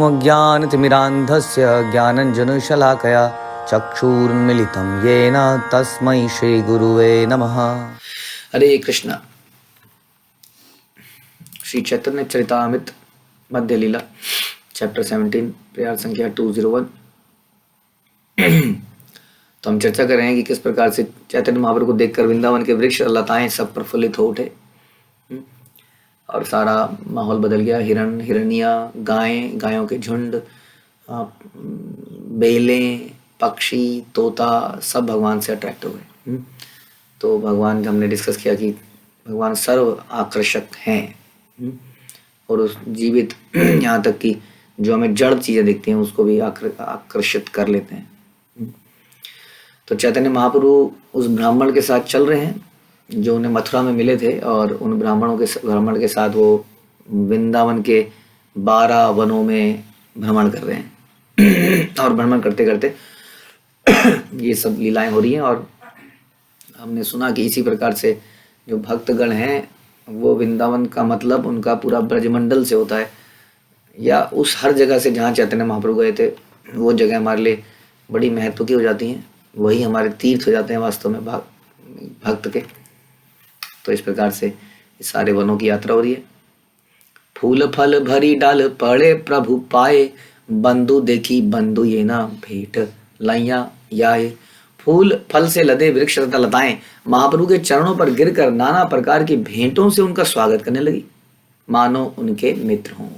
अज्ञानतिमिरान्धस्य ज्ञानञ्जनशलाकया चक्षुरुन्मीलितं येन तस्मै श्रीगुरुवे नमः। हरे कृष्ण। श्री चैतन्य चरितामृत मध्य लीला चैप्टर 17 प्रयार संख्या 201। तो हम चर्चा कर रहे हैं कि किस प्रकार से चैतन्य महाप्रभु को देखकर वृंदावन के वृक्ष लताएं सब प्रफुल्लित हो उठे और सारा माहौल बदल गया। हिरण, हिरनिया, गायें, गायों के झुंड, बेलें, पक्षी, तोता सब भगवान से अट्रैक्ट हो गए। तो भगवान हमने डिस्कस किया कि भगवान सर्व आकर्षक हैं और उस जीवित यहाँ तक कि जो हमें जड़ चीज़ें दिखती हैं उसको भी आकर्षित कर लेते हैं। तो चैतन्य महाप्रभु उस ब्राह्मण के साथ चल रहे हैं जो उन्हें मथुरा में मिले थे और उन ब्राह्मण के साथ वो वृंदावन के 12 वनों में भ्रमण कर रहे हैं और भ्रमण करते करते ये सब लीलाएं हो रही हैं। और हमने सुना कि इसी प्रकार से जो भक्तगण हैं वो वृंदावन का मतलब उनका पूरा ब्रजमंडल से होता है या उस हर जगह से जहाँ चैतन्य महाप्रभु गए थे वो जगह हमारे लिए बड़ी महत्व की हो जाती हैं, वही हमारे तीर्थ हो जाते हैं वास्तव में भक्त के। तो इस प्रकार से इस सारे वनों की यात्रा हो रही है। फूल फल भरी डाल पड़े प्रभु पाए, बंधु देखी बंधु ये ना भेंट लैया याए। फूल फल से लदे वृक्ष तथा लताएं महाप्रभु के चरणों पर गिरकर नाना प्रकार की भेंटों से उनका स्वागत करने लगी, मानो उनके मित्र हों।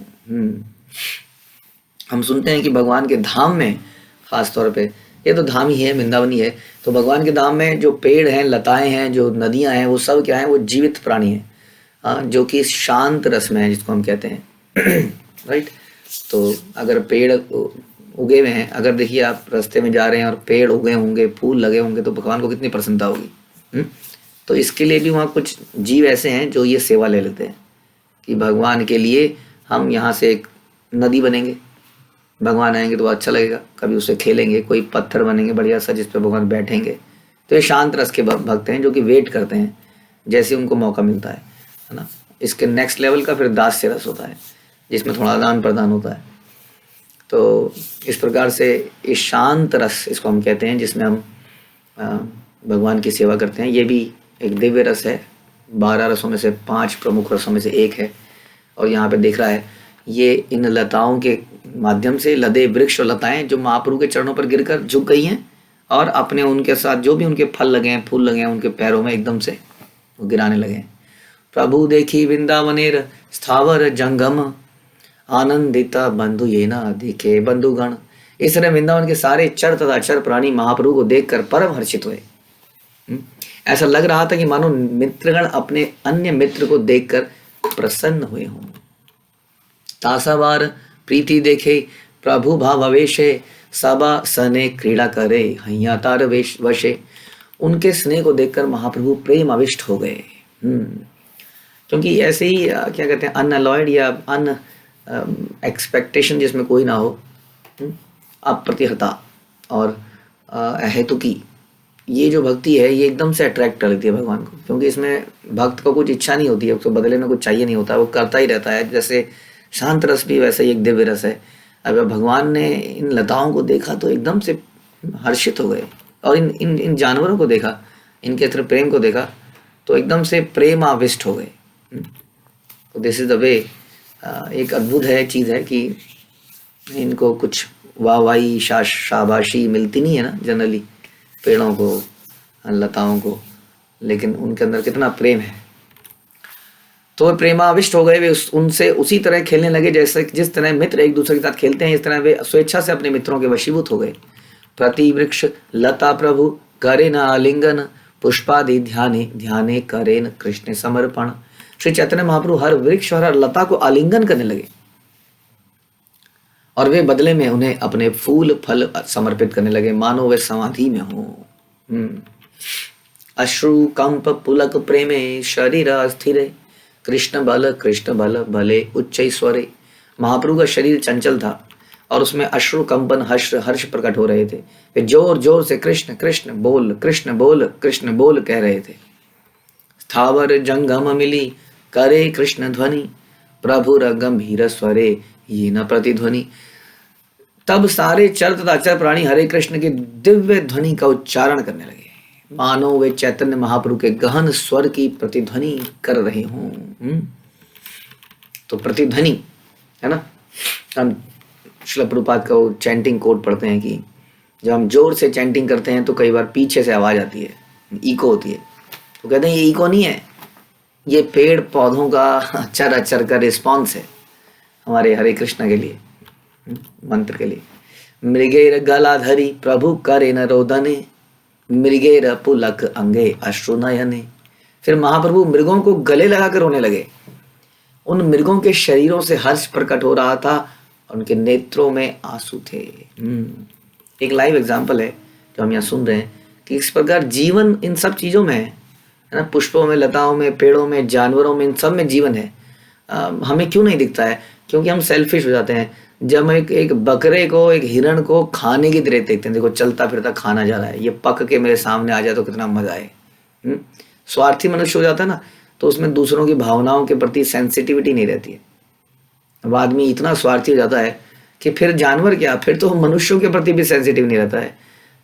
हम सुनते हैं कि भगवान के धाम में खास तौर पे, ये तो धाम ही है, वृंदावन ही है, तो भगवान के धाम में जो पेड़ हैं, लताएं हैं, जो नदियां हैं, वो सब क्या है, वो जीवित प्राणी हैं जो कि शांत रस में है, जिसको हम कहते हैं राइट। तो अगर पेड़ उगे हुए हैं, अगर देखिए आप रास्ते में जा रहे हैं और पेड़ उगे होंगे, फूल लगे होंगे, तो भगवान को कितनी प्रसन्नता होगी। तो इसके लिए भी वहाँ कुछ जीव ऐसे हैं जो ये सेवा ले लेते हैं कि भगवान के लिए हम यहाँ से एक नदी बनेंगे, भगवान आएंगे तो अच्छा लगेगा, कभी उससे खेलेंगे, कोई पत्थर बनेंगे बढ़िया सा जिस पर भगवान बैठेंगे। तो ये शांत रस के भक्त हैं जो कि वेट करते हैं जैसे उनको मौका मिलता है ना। इसके नेक्स्ट लेवल का फिर दास्य रस होता है जिसमें थोड़ा आदान प्रदान होता है। तो इस प्रकार से इस शांत रस इसको हम कहते हैं जिसमें हम भगवान की सेवा करते हैं। ये भी एक दिव्य रस है, 12 रसों में से 5 प्रमुख रसों में से एक है। और यहाँ पे देख रहा है ये इन लताओं के माध्यम से लदे वृक्ष और लताएं जो महाप्रभु के चरणों पर गिरकर झुक गई हैं और अपने उनके साथ जो भी उनके फल लगे हैं, फूल लगे हैं, उनके पैरों में एकदम से वो गिराने लगे हैं। प्रभु देखी वृंदावनेर स्थावर जंगम, आनंदिता बंधु ये ना दिखे बंधुगण। इस तरह वृंदावन के सारे चर तथा अचर प्राणी महाप्रभु को देखकर परम हर्षित हुए। ऐसा लग रहा था कि मानो मित्रगण अपने अन्य मित्र को देखकर प्रसन्न हुए हों। तासावार प्रीति देखे प्रभु भावावेशे, सबा सने क्रीड़ा करे हैया तार वशे। उनके स्नेह को देखकर महाप्रभु प्रेम आविष्ट हो गए। क्योंकि ऐसे ही क्या कहते हैं, अनअलॉयड या अन एक्सपेक्टेशन जिसमें कोई ना हो, अप्रतिहता और अहेतुकी, ये जो भक्ति है ये एकदम से अट्रैक्ट कर लेती है भगवान को। क्योंकि इसमें भक्त को कुछ इच्छा नहीं होती है, उसको बदले में कुछ चाहिए नहीं होता, वो करता ही रहता है। जैसे शांत रस भी वैसे ही एक दिव्य रस है। अब भगवान ने इन लताओं को देखा तो एकदम से हर्षित हो गए और इन जानवरों को देखा, इनके तरफ प्रेम को देखा तो एकदम से प्रेम आविष्ट हो गए। तो दिस इज द वे। एक अद्भुत है चीज़ है कि इनको कुछ वाहवाही शाबाशी मिलती नहीं है ना जनरली पेड़ों को, लताओं को, लेकिन उनके अंदर कितना प्रेम है। तो प्रेमाविष्ट हो गए वे, उनसे उसी तरह खेलने लगे जैसे जिस तरह मित्र एक दूसरे के साथ खेलते हैं, इस तरह वे स्वेच्छा से अपने मित्रों के वशीभूत हो गए। प्रति वृक्ष लता प्रभु करे न आलिंगन, पुष्पादि ध्याने ध्याने करे न कृष्ण समर्पण। श्री चैतन्य महाप्रभु हर वृक्ष और हर लता को आलिंगन करने लगे और वे बदले में उन्हें अपने फूल फल समर्पित करने लगे, मानो वे समाधि में हो। अश्रु कंप पुलक प्रेमे शरीर अस्थिरे, कृष्ण बल भले उच्च स्वरे। महाप्रभु का शरीर चंचल था और उसमें अश्रु कंपन हर्ष प्रकट हो रहे थे। वे जोर जोर से कृष्ण कृष्ण बोल कृष्ण बोल कृष्ण बोल कह रहे थे। स्थावर जंगम मिली करे कृष्ण ध्वनि, प्रभुर गंभीर स्वरे ये न प्रतिध्वनि। तब सारे चर तथा अचर प्राणी हरे कृष्ण के दिव्य ध्वनि का उच्चारण करने लगे, मानो वे चैतन्य महाप्रभु के गहन स्वर की प्रतिध्वनि कर रहे हों। तो प्रतिध्वनि है ना, हम श्रील प्रभुपाद का वो चैंटिंग कोड पढ़ते हैं कि जब हम जोर से चैंटिंग करते हैं तो कई बार पीछे से आवाज आती है, इको होती है। तो कहते हैं ये इको नहीं है, ये पेड़ पौधों का अचर अचर का रिस्पॉन्स है हमारे हरे कृष्ण के लिए, मंत्र के लिए। मृगेर गलाधरी प्रभु करे न रोदने, मृगेर पुलक अंगे अश्रु नयने। फिर महाप्रभु मृगों को गले लगाकर रोने लगे। उन मृगों के शरीरों से हर्ष प्रकट हो रहा था, उनके नेत्रों में आंसू थे। एक लाइव एग्जाम्पल है जो हम यहाँ सुन रहे हैं कि इस प्रकार जीवन इन सब चीज़ों में है ना, पुष्पों में, लताओं में, पेड़ों में, जानवरों में, इन सब में जीवन है। हमें क्यों नहीं दिखता है? क्योंकि हम सेल्फिश हो जाते हैं। जब एक बकरे को, एक हिरण को खाने की तरह देखते हैं, देखो चलता फिरता खाना जा रहा है, ये पक के मेरे सामने आ जाए तो कितना मजा आए। स्वार्थी मनुष्य हो जाता है ना, तो उसमें दूसरों की भावनाओं के प्रति सेंसिटिविटी नहीं रहती है। अब आदमी इतना स्वार्थी हो जाता है कि फिर जानवर क्या, फिर तो मनुष्यों के प्रति भी सेंसिटिव नहीं रहता है।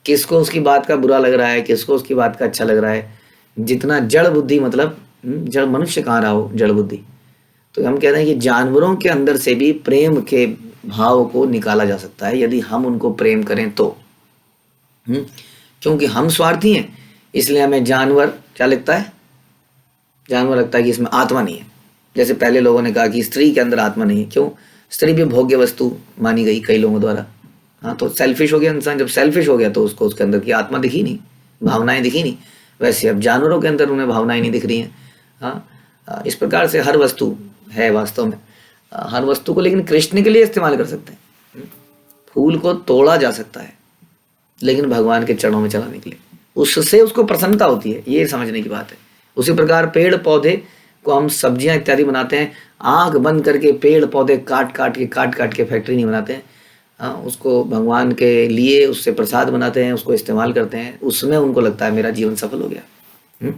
किसको उसकी बात का बुरा लग रहा है, किसको उसकी बात का अच्छा लग रहा है। जितना जड़ बुद्धि, मतलब जड़ मनुष्य कहाँ रहा हो, जड़ बुद्धि। तो हम कहते हैं कि जानवरों के अंदर से भी प्रेम के भाव को निकाला जा सकता है यदि हम उनको प्रेम करें तो। क्योंकि हम स्वार्थी हैं इसलिए हमें जानवर क्या लगता है, जानवर लगता है कि इसमें आत्मा नहीं है। जैसे पहले लोगों ने कहा कि स्त्री के अंदर आत्मा नहीं है। क्यों? स्त्री भी भोग्य वस्तु मानी गई कई लोगों द्वारा। हाँ, तो सेल्फिश हो गया इंसान। जब सेल्फिश हो गया तो उसको उसके अंदर की आत्मा दिखी नहीं, भावनाएं दिखी नहीं। वैसे अब जानवरों के अंदर उन्हें भावनाएं नहीं दिख रही हैं। हाँ, इस प्रकार से हर वस्तु है वास्तव में, हर वस्तु को लेकिन कृष्ण के लिए इस्तेमाल कर सकते हैं। फूल को तोड़ा जा सकता है लेकिन भगवान के चरणों में चलाने के लिए, उससे उसको प्रसन्नता होती है, ये समझने की बात है। उसी प्रकार पेड़ पौधे को हम सब्जियां इत्यादि बनाते हैं, आंख बंद करके पेड़ पौधे काट काट के फैक्ट्री नहीं बनाते हैं। उसको भगवान के लिए उससे प्रसाद बनाते हैं, उसको इस्तेमाल करते हैं, उसमें उनको लगता है मेरा जीवन सफल हो गया।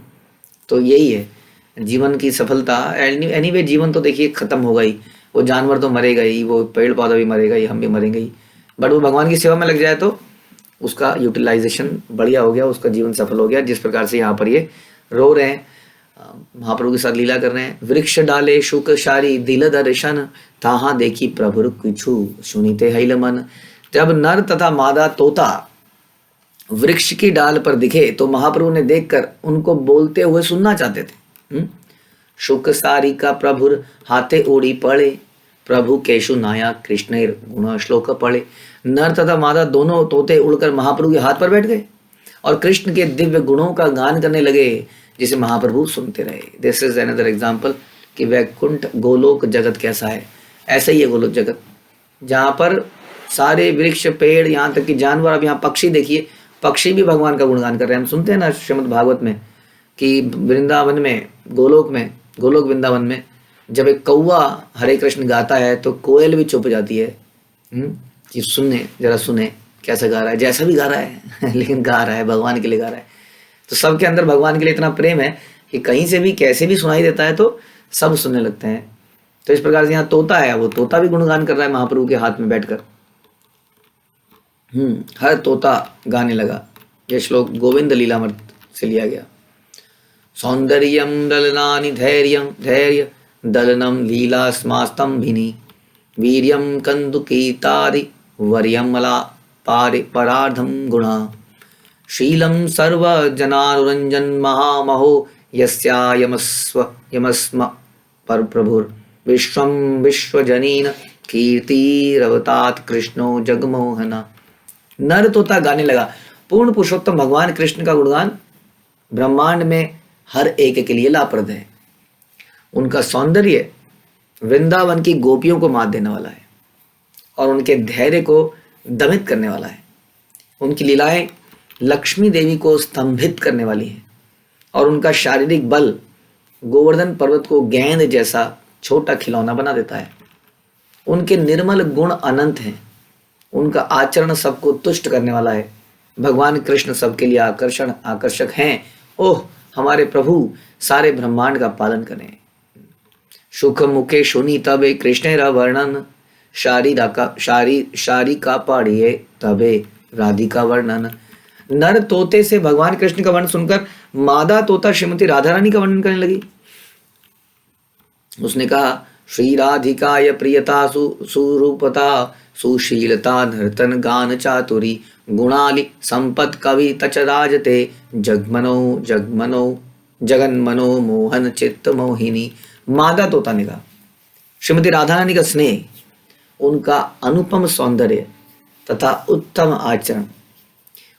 तो यही है जीवन की सफलता। एनीवे जीवन तो देखिए खत्म होगा ही, वो जानवर तो मरेगा ही, वो पेड़ पौधा भी मरेगा ही, हम भी मरेंगे ही। बट वो भगवान की सेवा में लग जाए तो उसका यूटिलाइजेशन बढ़िया हो गया, उसका जीवन सफल हो गया। जिस प्रकार से यहाँ पर ये रो रहे हैं, महाप्रभु के साथ लीला कर रहे हैं। वृक्ष डाले शुक शारी दिल दर्शन, ताहा देखी प्रभुर किछु सुनीते हैल मन। जब नर तथा मादा तोता वृक्ष की डाल पर दिखे तो महाप्रभु ने देखकर उनको बोलते हुए सुनना चाहते थे। शुक सारी का प्रभुर हाथे ओढ़ी पड़े, प्रभु केशु नाया कृष्णेर गुण श्लोक पढ़े। नर तथा मादा दोनों तोते उड़कर महाप्रभु के हाथ पर बैठ गए और कृष्ण के दिव्य गुणों का गान करने लगे, जिसे महाप्रभु सुनते रहे। दिस इज अनदर एग्जाम्पल कि वैकुंठ गोलोक जगत कैसा है। ऐसा ही है गोलोक जगत, जहाँ पर सारे वृक्ष पेड़, यहाँ तक कि जानवर। अब यहाँ पक्षी देखिए, पक्षी भी भगवान का गुणगान कर रहे हैं। हम सुनते हैं ना श्रीमद् भागवत में कि वृंदावन में, गोलोक वृंदावन में जब एक कौवा हरे कृष्ण गाता है तो कोयल भी चुप जाती है कि सुने, जरा सुने कैसा गा रहा है। जैसा भी गा रहा है लेकिन गा रहा है, भगवान के लिए गा रहा है। तो सबके अंदर भगवान के लिए इतना प्रेम है कि कहीं से भी कैसे भी सुनाई देता है तो सब सुनने लगते हैं। तो इस प्रकार से यहाँ तोता है, वो तोता भी गुणगान कर रहा है महाप्रभु के हाथ में बैठकर। हर तोता गाने लगा। यह श्लोक गोविंद लीलामृत से लिया गया। सौंदर्यम दलनानि धैर्य दलनम लीला स्मास्तंभिनी, वीर्यम कंदुकीतादि वर्यम मला परार्धम गुणा, शीलम सर्वजनानुरंजन महामहो यमस्म पर प्रभुर विश्वम विश्वजनीन कीर्तिरवतात कृष्णो जगमोहना। नर तोता गाने लगा। पूर्ण पुरुषोत्तम भगवान कृष्ण का गुणगान ब्रह्मांड में हर एक के लिए लाभप्रद है। उनका सौंदर्य वृंदावन की गोपियों को मात देने वाला है और उनके धैर्य को दमित करने वाला है। उनकी लीलाएं लक्ष्मी देवी को स्तंभित करने वाली हैं और उनका शारीरिक बल गोवर्धन पर्वत को गेंद जैसा छोटा खिलौना बना देता है। उनके निर्मल गुण अनंत हैं। उनका आचरण सबको तुष्ट करने वाला है। भगवान कृष्ण सबके लिए आकर्षक हैं। ओह हमारे प्रभु सारे ब्रह्मांड का पालन करें। सुख मुखे सुनी तबे कृष्णेरा वर्णन, शारी का पढ़िए तबे राधिका वर्णन। नर तोते से भगवान कृष्ण का वर्णन सुनकर मादा तोता श्रीमती राधा रानी का वर्णन करने लगी। उसने कहा, श्री राधिकाय प्रियता सुरूपता सुशीलता नर्तन गान चातुरी गुणाली संपत कवि तच राजते जगन्मनो मोहन चित्त मोहिनी। मादा तोता ने कहा, श्रीमती राधा रानी का स्नेह, उनका अनुपम सौंदर्य तथा उत्तम आचरण,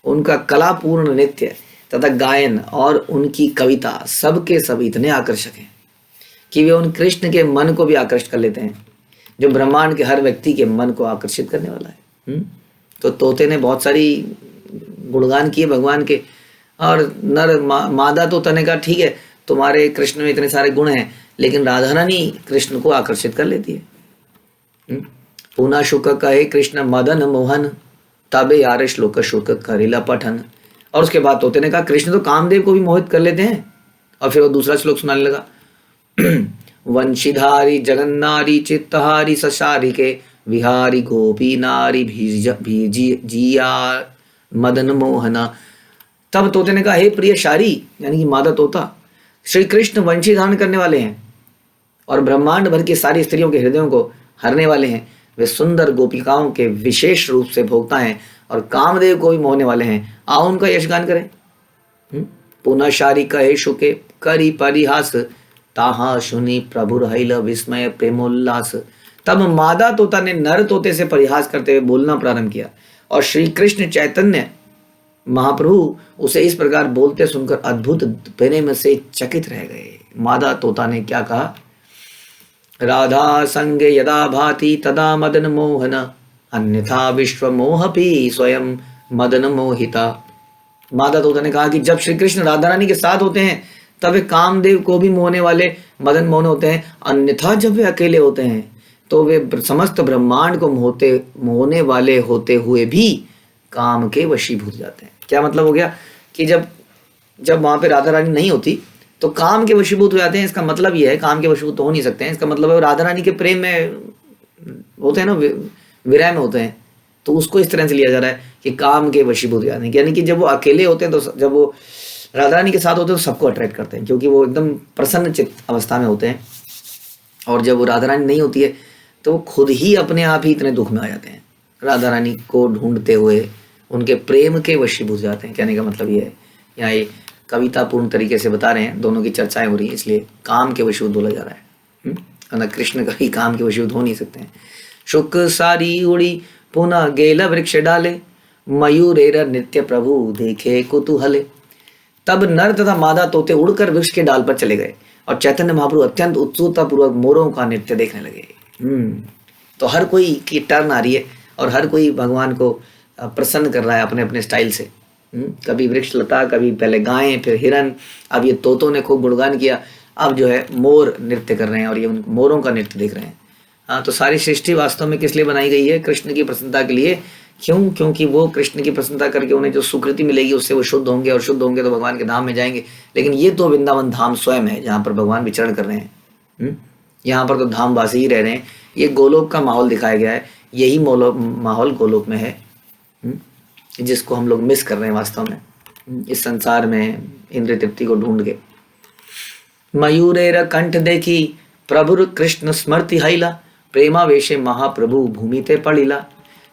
उनका कलापूर्ण नृत्य तथा गायन और उनकी कविता सबके सब इतने आकर्षक हैं कि वे उन कृष्ण के मन को भी आकर्षित कर लेते हैं, जो ब्रह्मांड के हर व्यक्ति के मन को आकर्षित करने वाला है। तो तोते ने बहुत सारी गुणगान किए भगवान के, और नर मादा तोता ने कहा, ठीक है, तुम्हारे कृष्ण में इतने सारे गुण हैं, लेकिन राधा रानी कृष्ण को आकर्षित कर लेती है। पुनः शुक कहे कृष्ण मदन मोहन तबे यार श्लोक शुक करेला पठन। और उसके बाद तोते ने कहा, कृष्ण तो कामदेव को भी मोहित कर लेते हैं। और फिर वो दूसरा श्लोक सुनाने लगा, वंशीधारी जगन्नारी चित्तहारी सशारी के विहारी गोपी नारी जिया मदन मोहना। तब तोते ने कहा, हे प्रिय शारी, यानी कि मादा तोता, श्री कृष्ण वंशी धारण करने वाले हैं और ब्रह्मांड भर की सारी स्त्रियों के हृदयों को हरने वाले हैं। वे सुंदर गोपिकाओं के विशेष रूप से भोगता हैं और कामदेव को भी मोहने वाले हैं। आओ उनका यशगान करें। पुनः शारी कहे शुके करी परिहास ताहा सुनी प्रभु रहिल विस्मय प्रेमोल्लास। तब मादा तोता ने नर तोते से परिहास करते हुए बोलना प्रारंभ किया और श्री कृष्ण चैतन्य महाप्रभु उसे इस प्रकार बोलते सुनकर अद्भुत प्रेम से चकित रह गए। मादा तोता ने क्या कहा, राधा संगे यदा भाति तदा मदन मोहन अन्यथा विश्व मोहपी स्वयं मदन मोहिता। मादा तोता ने कहा कि जब श्री कृष्ण राधा रानी के साथ होते हैं तब वे कामदेव को भी मोहने वाले मदन मोहन होते हैं, अन्यथा जब वे अकेले होते हैं तो वे समस्त ब्रह्मांड को मोहने वाले होते हुए भी काम के वशीभूत जाते हैं। क्या मतलब हो गया कि जब वहां पे राधा रानी नहीं होती तो काम के वशीभूत हो जाते हैं। इसका मतलब यह है, काम के वशीभूत तो हो नहीं सकते हैं, इसका मतलब है राधा रानी के प्रेम में होते हैं ना, विरह में होते हैं। तो उसको इस तरह से लिया जा रहा है कि काम के वशीभूत हो जाते हैं, यानी कि जब वो अकेले होते हैं तो जब वो राधा रानी के साथ होते हैं तो सबको अट्रैक्ट करते हैं, क्योंकि वो एकदम प्रसन्न चित्त अवस्था में होते हैं। और जब वो राधा रानी नहीं होती है तो वो खुद ही अपने आप ही इतने दुख में आ जाते हैं, राधा रानी को ढूंढते हुए उनके प्रेम के वशीभूत जाते हैं। कहने का मतलब ये है, यहाँ ये कविता पूर्ण तरीके से बता रहे हैं, दोनों की चर्चाएं हो रही हैं, इसलिए काम के वशीभूत बोला जा रहा है, वरना कृष्ण कभी काम के वशीभूत हो नहीं सकते हैं। शुक सारी उड़ी पुनः गेला वृक्ष डाले मयूरेर नित्य प्रभु देखे कुतूहले। तब नर तथा मादा तोते उड़कर वृक्ष के डाल पर चले गए और चैतन्य महाप्रभु अत्यंत उत्सुकता पूर्वक मोरों का नृत्य देखने लगे। तो हर कोई की टर्न आ रही है और हर कोई भगवान को प्रसन्न कर रहा है अपने अपने स्टाइल से। कभी वृक्ष लता, कभी पहले गायें, फिर हिरन, अब ये तोतों ने खूब गुणगान किया, अब जो है मोर नृत्य कर रहे हैं और ये उन मोरों का नृत्य देख रहे हैं। हाँ, तो सारी सृष्टि वास्तव में किस लिए बनाई गई है? कृष्ण की प्रसन्नता के लिए। क्यों? क्योंकि वो कृष्ण की प्रसन्नता करके उन्हें जो सुकृति मिलेगी उससे वो शुद्ध होंगे, और शुद्ध होंगे तो भगवान के धाम में जाएंगे। लेकिन ये तो वृंदावन धाम स्वयं है जहाँ पर भगवान विचरण कर रहे हैं। यहाँ पर तो धामवासी ही रह रहे हैं। ये गोलोक का माहौल दिखाया गया है, यही माहौल गोलोक में है, जिसको हम लोग मिस कर रहे हैं वास्तव में इस संसार में इंद्रिय तृप्ति को ढूंढ के। मयूरेर कंठ देखी प्रभु कृष्ण स्मृति हैला प्रेमावेशे महाप्रभु भूमि ते पड़िला।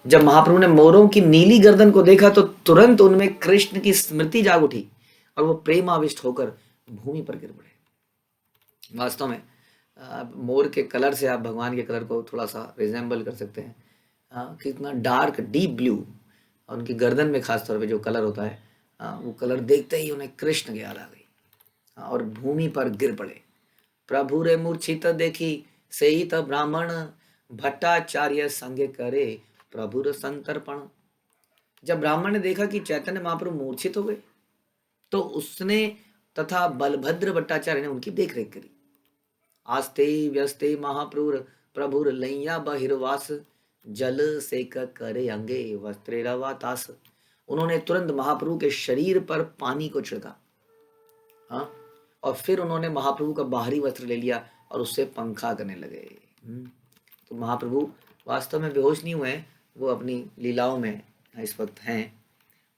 जब महाप्रभु ने मोरों की नीली गर्दन को देखा तो तुरंत उनमें कृष्ण की स्मृति जाग उठी और वो प्रेमाविष्ट होकर भूमि पर गिर पड़े। वास्तव में मोर के कलर से आप भगवान के कलर को थोड़ा सा रिजेंबल कर सकते हैं। कितना डार्क डीप ब्लू, और उनकी गर्दन में खास तौर पे जो कलर होता है, वो कलर देखते ही उन्हें कृष्ण की याद आ गई और भूमि पर गिर पड़े। प्रभु रे मूर्छित देखी से ही तो ब्राह्मण भट्टाचार्य संगे करे प्रभु रे संतर्पण। जब ब्राह्मण ने देखा कि चैतन्य महाप्रभु मूर्छित हो गए तो उसने तथा बलभद्र भट्टाचार्य ने उनकी देख रेख करी। आस्ते व्यस्ते महाप्रभुर प्रभुर लैया बहिर्वास जल सेक करे अंगे वस्त्रे रवातास। उन्होंने तुरंत महाप्रभु के शरीर पर पानी को छिड़का, हाँ, और फिर उन्होंने महाप्रभु का बाहरी वस्त्र ले लिया और उससे पंखा करने लगे। तो महाप्रभु वास्तव में बेहोश नहीं हुए हैं, वो अपनी लीलाओं में इस वक्त हैं।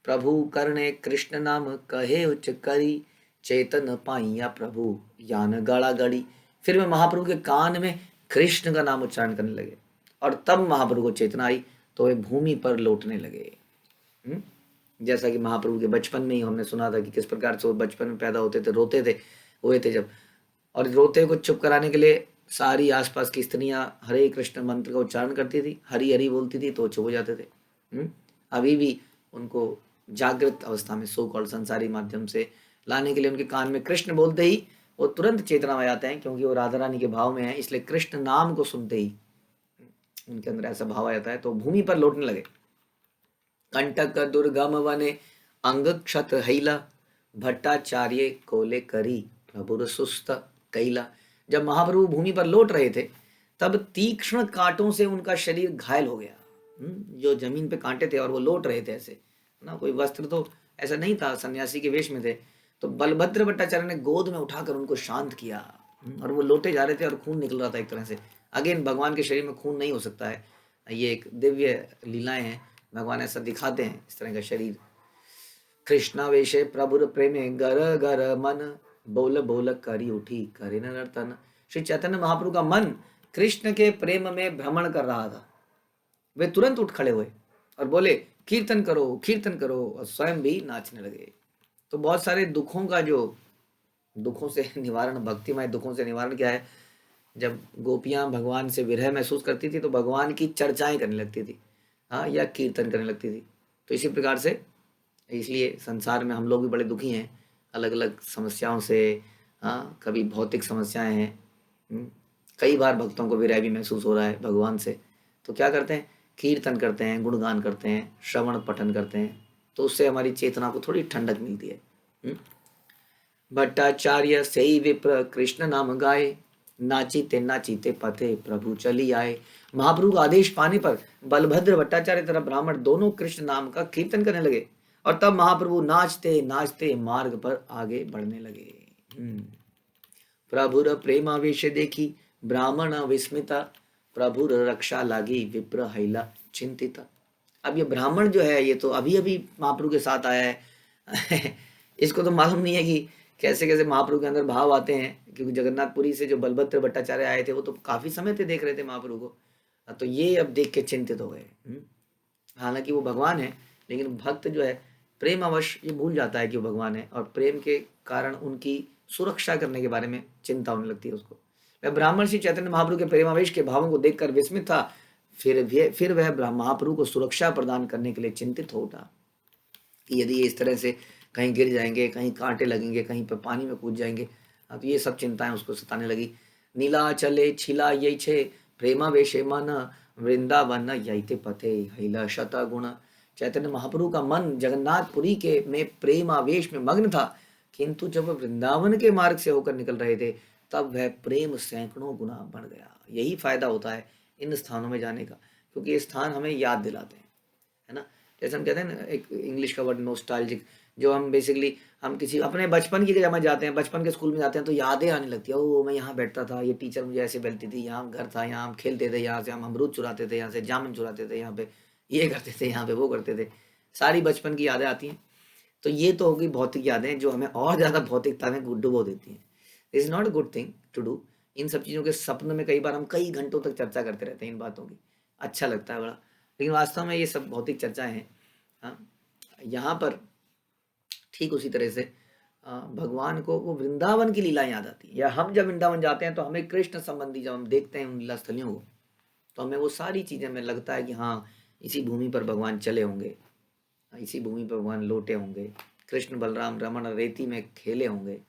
प्रभु करने कृष्ण नाम कहे उच्च करी, चेतन पाइया प्रभु यान गाड़ा गड़ी। फिर वे महाप्रभु के कान में कृष्ण का नाम उच्चारण करने लगे और तब महाप्रभु को चेतना आई तो वे भूमि पर लौटने लगे। हम्म? जैसा कि महाप्रभु के बचपन में ही हमने सुना था कि किस प्रकार से वो बचपन में पैदा होते थे, रोते थे, हुए थे जब, और रोते को चुप कराने के लिए सारी आसपास की स्त्रियां हरे कृष्ण मंत्र का उच्चारण करती थी, हरी हरी बोलती थी तो चुप हो जाते थे। अभी भी उनको जागृत अवस्था में सो कॉल्ड संसारी माध्यम से लाने के लिए उनके कान में कृष्ण बोलते ही वो तुरंत चेतना में जाते हैं, क्योंकि वो राधा रानी के भाव में है, इसलिए कृष्ण नाम को सुनते ही उनके अंदर ऐसा भाव आ जाता है, तो भूमि पर लौटने लगे। कंटक दुर्गम वने अंग क्षत हैला, भट्टाचार्य कोले करी प्रभुर सुस्त कैला। जब महाप्रभु भूमि पर लौट रहे थे तब तीक्ष्ण कांटों से उनका शरीर घायल हो गया। जो जमीन पे कांटे थे और वो लौट रहे थे ऐसे ना, कोई वस्त्र तो ऐसा नहीं था, सन्यासी के वेश में थे। तो बलभद्र भट्टाचार्य ने गोद में उठाकर उनको शांत किया और वो लौटे जा रहे थे और खून निकल रहा था एक तरह से। अगेन भगवान के शरीर में खून नहीं हो सकता है, ये एक दिव्य लीलाएं हैं, भगवान ऐसा दिखाते हैं इस तरह का शरीर। कृष्णा वेशे प्रभुर प्रेमे गर गर मन, बोल बोल करी उठी करे नर्तन। श्री चैतन्य महाप्रभु का मन कृष्ण के प्रेम में भ्रमण कर रहा था। वे तुरंत उठ खड़े हुए और बोले कीर्तन करो, और स्वयं भी नाचने लगे। तो बहुत सारे दुखों का जो दुखों से निवारण, भक्तिमय दुखों से निवारण क्या है, जब गोपियां भगवान से विरह महसूस करती थी तो भगवान की चर्चाएं करने लगती थी, हाँ, या कीर्तन करने लगती थी। तो इसी प्रकार से, इसलिए संसार में हम लोग भी बड़े दुखी हैं अलग अलग समस्याओं से। हाँ, कभी भौतिक समस्याएं हैं, कई बार भक्तों को विरह भी महसूस हो रहा है भगवान से, तो क्या करते हैं, कीर्तन करते हैं, गुणगान करते हैं, श्रवण पठन करते हैं, तो उससे हमारी चेतना को थोड़ी ठंडक मिलती है। भट्टाचार्य से ही विप्र कृष्ण नाम गाए, नाचीते नाचीते पथे प्रभु चली आए। महाप्रभु का आदेश पाने पर बलभद्र भट्टाचार्य तथा ब्राह्मण दोनों कृष्ण नाम का कीर्तन करने लगे और तब महाप्रभु नाचते नाचते मार्ग पर आगे बढ़ने लगे। प्रभुर प्रेमावेश देखी ब्राह्मण विस्मिता, प्रभुर रक्षा लागी विप्र हैला चिंतिता। अब ये ब्राह्मण जो है ये तो अभी अभी महाप्रभु के साथ आया है इसको तो मालूम नहीं है कि कैसे कैसे महाप्रभु के अंदर भाव आते हैं, क्योंकि जगन्नाथपुरी से जो बलभद्र भट्टाचार्य आए थे वो तो काफी समय से देख रहे थे महाप्रभु को, तो ये अब देख के चिंतित हो गए। हालांकि वो भगवान है, लेकिन भक्त जो है प्रेम अवश्य ये भूल जाता है कि वो भगवान है, और प्रेम के कारण उनकी सुरक्षा करने के बारे में चिंता होने लगती है उसको। वह ब्राह्मण श्री चैतन्य महाप्रभु के प्रेमावेश के भावों को देखकर विस्मित था, फिर वह महाप्रभु को सुरक्षा प्रदान करने के लिए चिंतित हो उठा कि यदि ये इस तरह से कहीं गिर जाएंगे, कहीं कांटे लगेंगे, कहीं पर पानी में कूद जाएंगे, तो ये सब चिंताएं उसको सताने लगी। नीला चले छिला यही छे प्रेमावेशे मन, वृंदावन यही पथे हिला शता गुण। चैतन्य महाप्रभु का मन जगन्नाथपुरी के में प्रेमावेश में मग्न था, किंतु जब वह वृंदावन के मार्ग से होकर निकल रहे थे तब वह प्रेम सैकड़ों गुना बढ़ गया। यही फायदा होता है इन स्थानों में जाने का, क्योंकि ये स्थान हमें याद दिलाते हैं, है ना। जैसे हम कहते हैं ना, एक इंग्लिश का वर्ड नोस्टाल्जिक, जो हम बेसिकली हम किसी अपने बचपन की जगह में जाते हैं, बचपन के स्कूल में जाते हैं तो यादें आने लगती है। ओ मैं यहाँ बैठता था, ये टीचर मुझे ऐसे बोलती थी, यहाँ घर था, यहाँ हम खेलते थे, यहाँ से हम अमरूद चुराते थे, यहाँ से जामुन चुराते थे, यहाँ पे ये करते थे, यहाँ पे वो करते थे, सारी बचपन की यादें आती हैं। तो ये तो होगी भौतिक यादें जो हमें और ज़्यादा भौतिकता में डुबो देती हैं। This is not a good thing to do. इन सब चीज़ों के सपनों में कई बार हम कई घंटों तक चर्चा करते रहते हैं इन बातों की, अच्छा लगता है बड़ा, लेकिन वास्तव में ये सब भौतिक चर्चाएं हैं। हाँ, यहाँ पर ठीक उसी तरह से भगवान को वो वृंदावन की लीला याद आती है, या हम जब वृंदावन जाते हैं तो हमें कृष्ण संबंधी जब हम देखते हैं उन लीला स्थलियों को, तो हमें वो सारी चीज़ें हमें लगता है कि हाँ इसी भूमि पर भगवान चले होंगे, इसी भूमि पर भगवान लौटे होंगे, कृष्ण बलराम रमन रेती में खेले होंगे।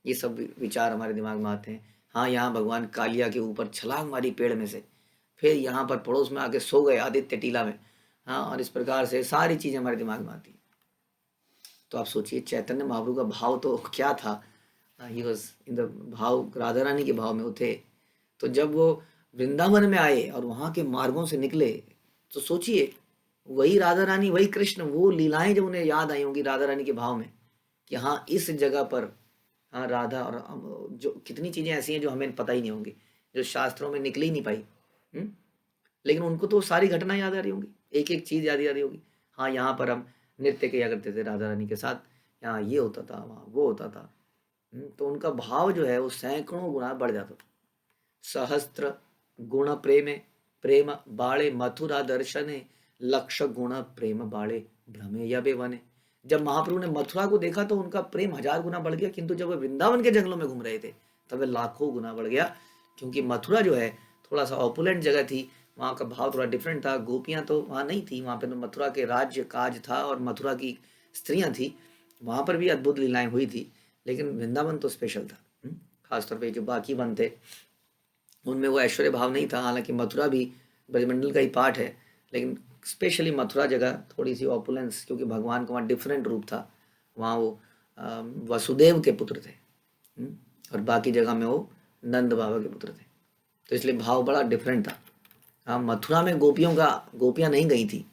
ये सब विचार हमारे दिमाग में आते हैं। हाँ, यहाँ भगवान कालिया के ऊपर छलांग मारी पेड़ में से, फिर यहाँ पर पड़ोस में आके सो गए आदित्य टीला में। हाँ, और इस प्रकार से सारी चीज़ें हमारे दिमाग में आती हैं। तो आप सोचिए चैतन्य महाप्रभु का भाव तो क्या था, ही वॉज इन द भाव, राधा रानी के भाव में वो थे। तो जब वो वृंदावन में आए और वहाँ के मार्गों से निकले, तो सोचिए वही राधा रानी, वही कृष्ण, वो लीलाएं जब उन्हें याद आई होंगी राधा रानी के भाव में कि हाँ इस जगह पर हाँ राधा, और जो कितनी चीज़ें ऐसी हैं जो हमें पता ही नहीं होंगी, जो शास्त्रों में निकल ही नहीं पाई। लेकिन उनको तो सारी घटना याद आ रही होंगी, एक एक चीज़ याद आ रही होगी। हाँ, यहाँ पर हम नृत्य किया करते थे राधा रानी के साथ, यहाँ ये होता था, वहाँ वो होता था। तो उनका भाव जो है वो सैकड़ों गुना बढ़ जाता था। सहस्त्र गुण प्रेमे प्रेम बाळे मथुरा दर्शने, लक्ष गुण प्रेम बाळे भ्रमे यबे वने। जब महाप्रभु ने मथुरा को देखा तो उनका प्रेम 1000 गुना बढ़ गया, किंतु जब वे वृंदावन के जंगलों में घूम रहे थे तब वे लाखों गुना बढ़ गया। क्योंकि मथुरा जो है थोड़ा सा ऑपुलेंट जगह थी, वहाँ का भाव थोड़ा डिफरेंट था। गोपियाँ तो वहाँ नहीं थी, वहाँ पे तो मथुरा के राज्य काज था और मथुरा की स्त्रियाँ थी, वहाँ पर भी अद्भुत लीलाएं हुई थी। लेकिन वृंदावन तो स्पेशल था। खासतौर पे जो बाकी वन थे उनमें वो ऐश्वर्य भाव नहीं था। हालांकि मथुरा भी ब्रजमंडल का ही पार्ट है, लेकिन स्पेशली मथुरा जगह थोड़ी सी ऑपुलेंस, क्योंकि भगवान का वहाँ डिफरेंट रूप था। वहाँ वो वसुदेव के पुत्र थे, और बाकी जगह में वो नंद बाबा के पुत्र थे, तो इसलिए भाव बड़ा डिफरेंट था। हाँ, मथुरा में गोपियाँ नहीं गई थी,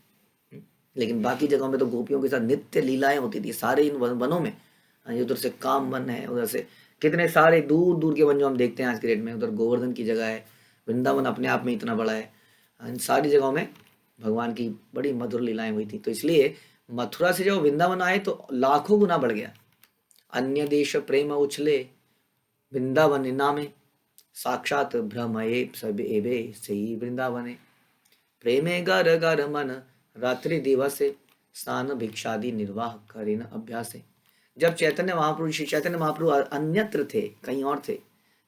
लेकिन बाकी जगहों में तो गोपियों के साथ नित्य लीलाएं होती थी सारे इन वनों में। उधर से काम वन है, उधर से कितने सारे दूर दूर के वन जो हम देखते हैं आज के डेट में, उधर गोवर्धन की जगह है, वृंदावन अपने आप में इतना बड़ा है। इन सारी जगहों में भगवान की बड़ी मधुर लीलाएं हुई थी, तो इसलिए मथुरा से जब वृंदावन आए तो लाखों गुना बढ़ गया। अन्य देश प्रेम उछले वृंदावन नामे, साक्षात भ्रमये सब एवे सही वृंदावने। प्रेमे गर गर मन रात्रि दिवसे, स्नान भिक्षादि निर्वाह करेन अभ्यासे। जब चैतन्य महाप्रभु श्री चैतन्य महाप्रभु अन्यत्र थे, कहीं और थे,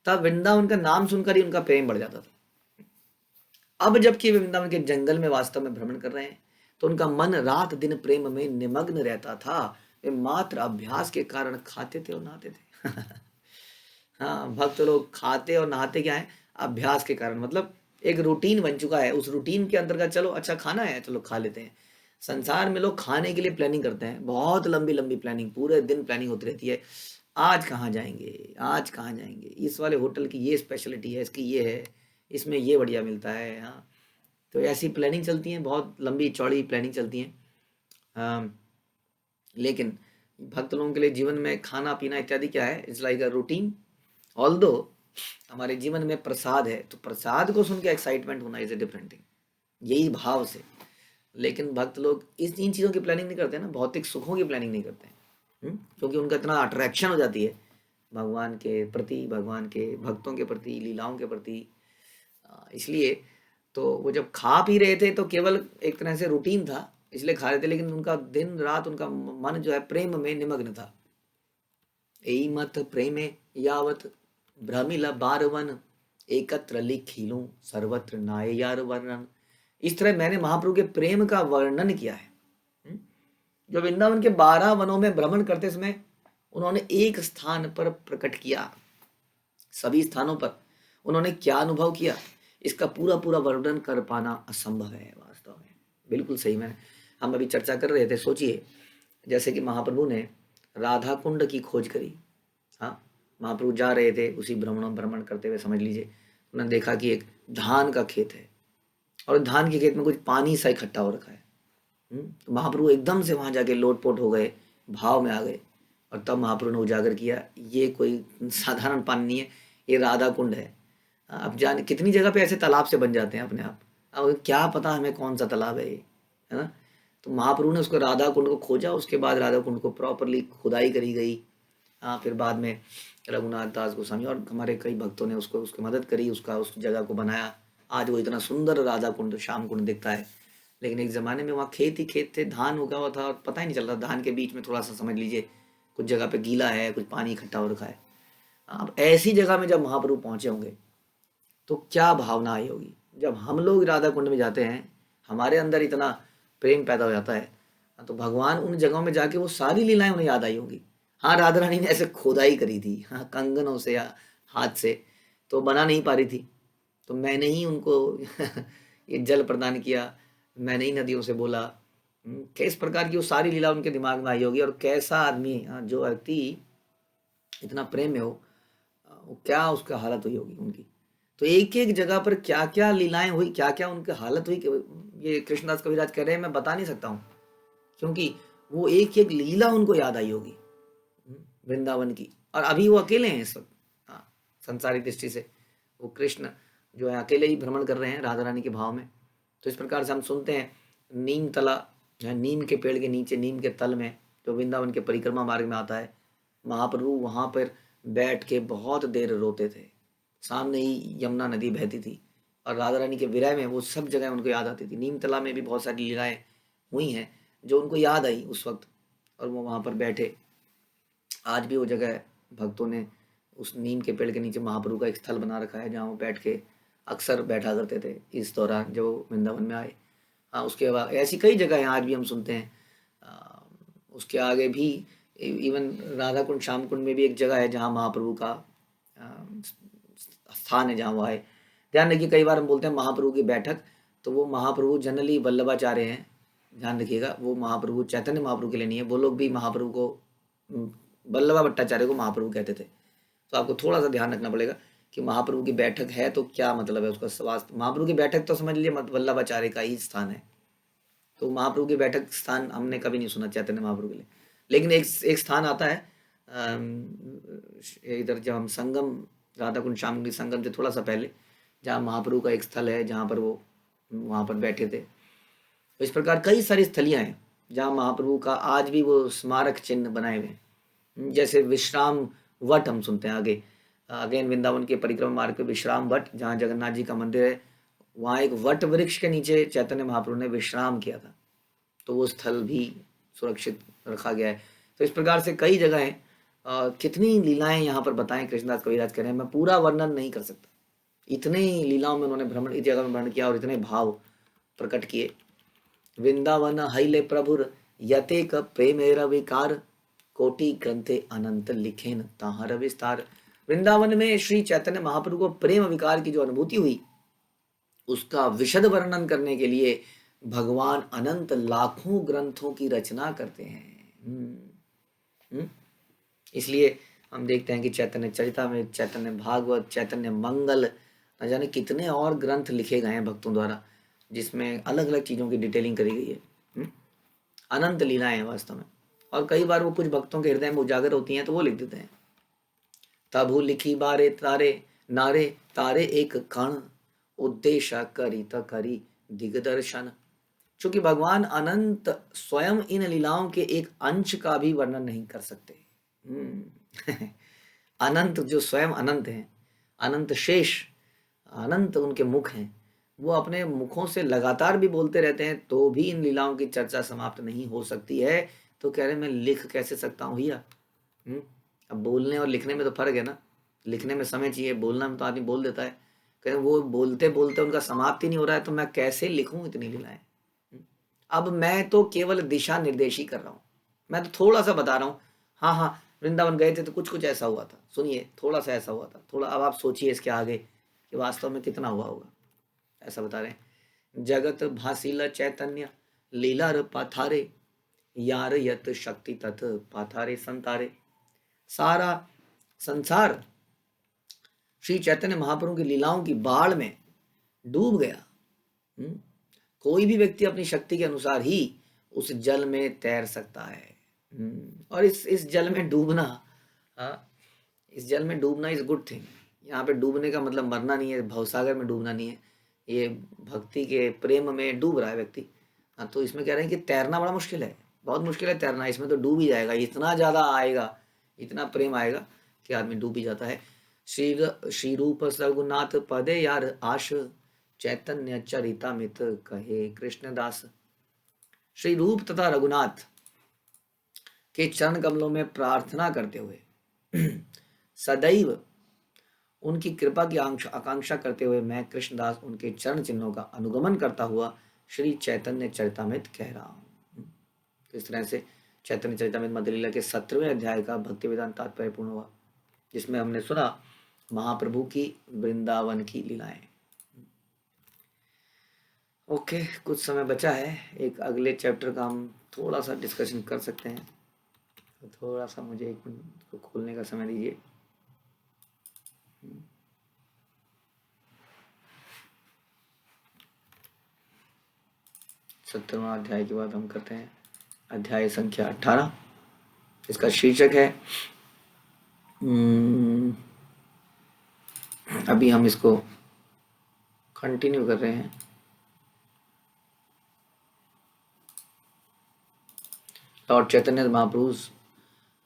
तब वृंदावन का नाम सुनकर ही उनका प्रेम बढ़ जाता था। अब जबकि वे वृंदावन के जंगल में वास्तव में भ्रमण कर रहे हैं तो उनका मन रात दिन प्रेम में निमग्न रहता था। वे मात्र अभ्यास के कारण खाते थे और नहाते थे। हाँ, भक्त लोग खाते और नहाते क्या है? अभ्यास के कारण, मतलब एक रूटीन बन चुका है, उस रूटीन के अंतर्गत चलो अच्छा खाना है चलो खा लेते हैं। संसार में लोग खाने के लिए प्लानिंग करते हैं, बहुत लंबी लंबी प्लानिंग, पूरे दिन प्लानिंग होती रहती है। आज कहाँ जाएंगे, आज कहाँ जाएंगे, इस वाले होटल की ये स्पेशलिटी है, इसकी ये है, इसमें ये बढ़िया मिलता है। हाँ, तो ऐसी प्लानिंग चलती है, बहुत लंबी चौड़ी प्लानिंग चलती है। लेकिन भक्त लोगों के लिए जीवन में खाना पीना इत्यादि क्या है? It's like a routine. Although हमारे जीवन में प्रसाद है, तो प्रसाद को सुन के एक्साइटमेंट होना इज ए डिफरेंट थिंग, यही भाव से। लेकिन भक्त लोग इन चीज़ों की प्लानिंग नहीं करते ना, भौतिक सुखों की प्लानिंग नहीं करते हैं, क्योंकि उनका इतना अट्रैक्शन हो जाती है भगवान के प्रति, भगवान के भक्तों के प्रति, लीलाओं के प्रति। इसलिए तो वो जब खा पी रहे थे तो केवल एक तरह से रूटीन था, इसलिए खा रहे थे, लेकिन उनका दिन रात उनका मन जो है प्रेम में निमग्न था। एई मत प्रेमे यावत भ्रमिल बारवन, एकत्र लिखिलूं सर्वत्र नाय यार वर्णन। इस तरह मैंने महाप्रभु के प्रेम का वर्णन किया है। जो वृंदावन के 12 वनों में भ्रमण करते समय उन्होंने एक स्थान पर प्रकट किया, सभी स्थानों पर उन्होंने क्या अनुभव किया, इसका पूरा पूरा वर्णन कर पाना असंभव है वास्तव में। बिल्कुल सही, मैंने हम अभी चर्चा कर रहे थे। सोचिए, जैसे कि महाप्रभु ने राधा कुंड की खोज करी। हाँ, महाप्रभु जा रहे थे, उसी भ्रमण करते हुए समझ लीजिए उन्होंने देखा कि एक धान का खेत है और धान के खेत में कुछ पानी सा इकट्ठा हो रखा है। तो महाप्रभु एकदम से वहाँ जाके लोटपोट हो गए, भाव में आ गए, और तब महाप्रभु ने उजागर किया ये कोई साधारण पानी नहीं है, ये राधा कुंड है। अब जाने कितनी जगह पे ऐसे तालाब से बन जाते हैं अपने आप, अब क्या पता हमें कौन सा तालाब है ये, है ना। तो महाप्रभु ने उसको राधा कुंड को खोजा, उसके बाद राधा कुंड को प्रॉपरली खुदाई करी गई। फिर बाद में रघुनाथ दास गोस्वामी और हमारे कई भक्तों ने उसको उसकी मदद करी, उसका उस जगह को बनाया। आज वो इतना सुंदर राधा कुंड, श्याम कुंड दिखता है। लेकिन एक ज़माने में वहाँ खेत ही खेत थे, धान उगा हुआ था और पता ही नहीं चल रहा। धान के बीच में थोड़ा सा समझ लीजिए कुछ जगह पे गीला है, कुछ पानी इकट्ठा हो रखा है। अब ऐसी जगह में जब महाप्रभु पहुँचे होंगे तो क्या भावना आई होगी। जब हम लोग राधा कुंड में जाते हैं, हमारे अंदर इतना प्रेम पैदा हो जाता है, तो भगवान उन जगहों में जाके वो सारी लीलाएं उन्हें याद आई होंगी। हाँ, राधा रानी ने ऐसे खोदाई करी थी, हाँ, कंगनों से या हाथ से, तो बना नहीं पा रही थी, तो मैंने ही उनको ये जल प्रदान किया, मैंने ही नदियों से बोला। किस प्रकार की वो सारी लीला उनके दिमाग में आई होगी, और कैसा आदमी, जो व्यक्ति इतना प्रेम में हो, वो क्या उसका हालत हुई होगी उनकी। तो एक एक जगह पर क्या क्या लीलाएं हुई, क्या क्या उनकी हालत हुई, ये कृष्णदास कविराज कह रहे हैं, मैं बता नहीं सकता हूँ, क्योंकि वो एक एक लीला उनको याद आई होगी वृंदावन की। और अभी वो अकेले हैं इस वक्त, संसारिक दृष्टि से वो कृष्ण जो है अकेले ही भ्रमण कर रहे हैं राधा रानी के भाव में। तो इस प्रकार से हम सुनते हैं नीम तला, नीम के पेड़ के नीचे, नीम के तल में, जो वृंदावन के परिक्रमा मार्ग में आता है, महाप्रभु वहाँ पर बैठ के बहुत देर रोते थे। सामने ही यमुना नदी बहती थी और राधा रानी के विरह में वो सब जगह उनको याद आती थी। नीम तला में भी बहुत सारी लीलाएं हुई हैं जो उनको याद आई उस वक्त, और वो वहाँ पर बैठे। आज भी वो जगह भक्तों ने उस नीम के पेड़ के नीचे महाप्रभु का एक स्थल बना रखा है जहाँ वो बैठ के अक्सर बैठा करते थे इस दौरान जब वो वृंदावन में आए। हाँ, उसके बाद ऐसी कई जगह हैं आज भी हम सुनते हैं। उसके आगे भी इवन राधा कुंड, श्याम कुंड में भी एक जगह है जहाँ महाप्रभु का स्थान है, जहाँ वो आए। ध्यान रखिए, कई बार हम बोलते हैं महाप्रभु की बैठक, तो वो महाप्रभु जनरली वल्लभाचार्य हैं, ध्यान रखिएगा। वो महाप्रभु चैतन्य महाप्रभु के लिए नहीं है। वो लोग भी महाप्रभु को, वल्लभा भट्टाचार्य को महाप्रभु कहते थे। तो आपको थोड़ा सा ध्यान रखना पड़ेगा कि महाप्रभु की बैठक है तो क्या मतलब है उसका स्वास्थ्य। महाप्रभु की बैठक तो समझ लीजिए वल्लभाचार्य का ही स्थान है। तो महाप्रभु की बैठक स्थान हमने कभी नहीं सुना चैतन्य महाप्रभु के लिए। लेकिन एक स्थान आता है इधर, जब हम संगम, राधा कुंड श्याम कुंड संगम से थोड़ा सा पहले, जहाँ महाप्रभु का एक स्थल है जहाँ पर वो वहाँ पर बैठे थे। तो इस प्रकार कई सारी स्थलियाँ हैं जहाँ महाप्रभु का आज भी वो स्मारक चिन्ह बनाए हुए हैं। जैसे विश्राम वट हम सुनते हैं आगे, अगेन वृंदावन के परिक्रमा मार्ग पे विश्राम वट, जहाँ जगन्नाथ जी का मंदिर है, वहाँ एक वट वृक्ष के नीचे चैतन्य महाप्रभु ने विश्राम किया था। तो वो स्थल भी सुरक्षित रखा गया है। तो इस प्रकार से कई जगह हैं। कितनी लीलाएं यहाँ पर बताएं कृष्णदास कविराज कह रहे हैं, मैं पूरा वर्णन नहीं कर सकता। इतने लीलाओं में उन्होंने भ्रमण, इस जगह में भ्रमण किया और इतने भाव प्रकट किए। वृंदावन हईले प्रभुर यतेक प्रेमेर विकार, कोटि ग्रंथे अनंत लिखेन ताहर विस्तार। वृंदावन में श्री चैतन्य महाप्रभु को प्रेम विकार की जो अनुभूति हुई, उसका विशद वर्णन करने के लिए भगवान अनंत लाखों ग्रंथों की रचना करते हैं। इसलिए हम देखते हैं कि चैतन्य चरितामृत, चैतन्य भागवत, चैतन्य मंगल, न जाने कितने और ग्रंथ लिखे गए हैं भक्तों द्वारा, जिसमें अलग अलग चीज़ों की डिटेलिंग करी गई है। अनंत लीलाएं हैं वास्तव में। और कई बार वो कुछ भक्तों के हृदय में उजागर होती हैं तो वो लिख देते हैं, तभु लिखी बारे तारे नारे तारे एक कण, उद्देश्य करी त करी दिग्दर्शन। चूंकि भगवान अनंत स्वयं इन लीलाओं के एक अंश का भी वर्णन नहीं कर सकते। अनंत जो स्वयं अनंत हैं, अनंत शेष, अनंत उनके मुख हैं, वो अपने मुखों से लगातार भी बोलते रहते हैं तो भी इन लीलाओं की चर्चा समाप्त नहीं हो सकती है। तो कह रहे मैं लिख कैसे सकता हूँ भैया। अब बोलने और लिखने में तो फर्क है ना। लिखने में समय चाहिए, बोलना में तो आदमी बोल देता है। कहें वो बोलते बोलते उनका समाप्त ही नहीं हो रहा है तो मैं कैसे लिखूं इतनी लीलाएं। अब मैं तो केवल दिशा निर्देश ही कर रहा हूँ, मैं तो थोड़ा सा बता रहा हूँ। हाँ हाँ, वृंदावन गए थे तो कुछ कुछ ऐसा हुआ था, सुनिए थोड़ा सा ऐसा हुआ था, थोड़ा अब आप सोचिए इसके आगे कि वास्तव में कितना हुआ होगा। ऐसा बता रहे हैं, जगत भासील चैतन्य लीला पाथारे, यार यत शक्ति तथ पाथारे संतारे। सारा संसार श्री चैतन्य महाप्रभु की लीलाओं की बाढ़ में डूब गया। कोई भी व्यक्ति अपनी शक्ति के अनुसार ही उस जल में तैर सकता है। और इस जल में डूबना, इस जल में डूबना इज गुड थिंग। यहाँ पे डूबने का मतलब मरना नहीं है, भवसागर में डूबना नहीं है, ये भक्ति के प्रेम में डूब रहा है व्यक्ति। तो इसमें कह रहे हैं कि तैरना बड़ा मुश्किल है, बहुत मुश्किल है तैरना, इसमें तो डूब ही जाएगा। इतना ज़्यादा आएगा, इतना प्रेम आएगा कि आदमी डूब ही जाता है। श्री रूप रघुनाथ पदे यार आश, चैतन्य चरितामित कहे कृष्णदास। श्री रूप तथा रघुनाथ के चरण कमलों में प्रार्थना करते हुए सदैव उनकी कृपा की आकांक्षा करते हुए मैं कृष्णदास उनके चरण चिन्हों का अनुगमन करता हुआ श्री चैतन्य चरितामृत कह रहा हूँ। इस तरह से चैतन्य चरितामृत मध्य लीला के 17वें अध्याय का भक्ति वेदांत तात्पर्य पूर्ण हुआ, जिसमें हमने सुना महाप्रभु की वृंदावन की लीलाएं। ओके, कुछ समय बचा है, एक अगले चैप्टर का हम थोड़ा सा डिस्कशन कर सकते हैं। तो थोड़ा सा मुझे एक मिनट को खोलने का समय दीजिए। सत्रहवां अध्याय के बाद हम करते हैं अध्याय संख्या 18। इसका शीर्षक है, अभी हम इसको कंटिन्यू कर रहे हैं, लॉर्ड चैतन्य महाप्रभु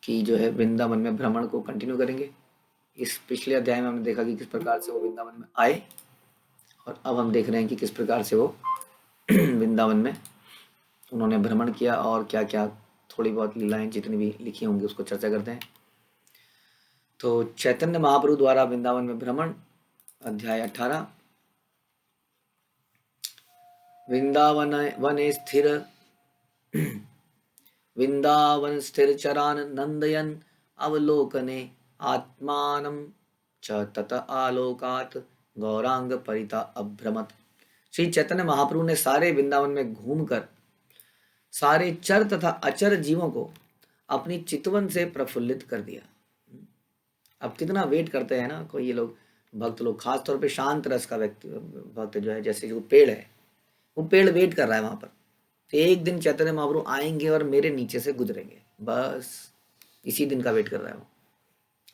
की जो है वृंदावन में भ्रमण को कंटिन्यू करेंगे। इस पिछले अध्याय में हमने देखा कि किस प्रकार से वो वृंदावन में आए, और अब हम देख रहे हैं कि किस प्रकार से वो वृंदावन में उन्होंने भ्रमण किया और क्या क्या थोड़ी बहुत लीलाएं जितनी भी लिखी होंगी उसको चर्चा करते हैं। तो चैतन्य महाप्रभु द्वारा वृंदावन में भ्रमण, अध्याय 18। वृंदावन वने स्थिर वृंदावन स्थिर चरान नंदयन अवलोकने आत्मानं च तत आलोकात गौरांग परिता अभ्रमत। श्री चैतन्य महाप्रभु ने सारे वृंदावन में घूमकर सारे चर तथा अचर जीवों को अपनी चितवन से प्रफुल्लित कर दिया। अब कितना वेट करते हैं ना कोई ये लोग भक्त लोग, खास तौर पे शांत रस का व्यक्ति भक्त जो है, जैसे जो पेड़ है, वो पेड़ वेट कर रहा है वहां पर, तो एक दिन चैतन्य महाप्रभु आएंगे और मेरे नीचे से गुजरेंगे, बस इसी दिन का वेट कर रहा है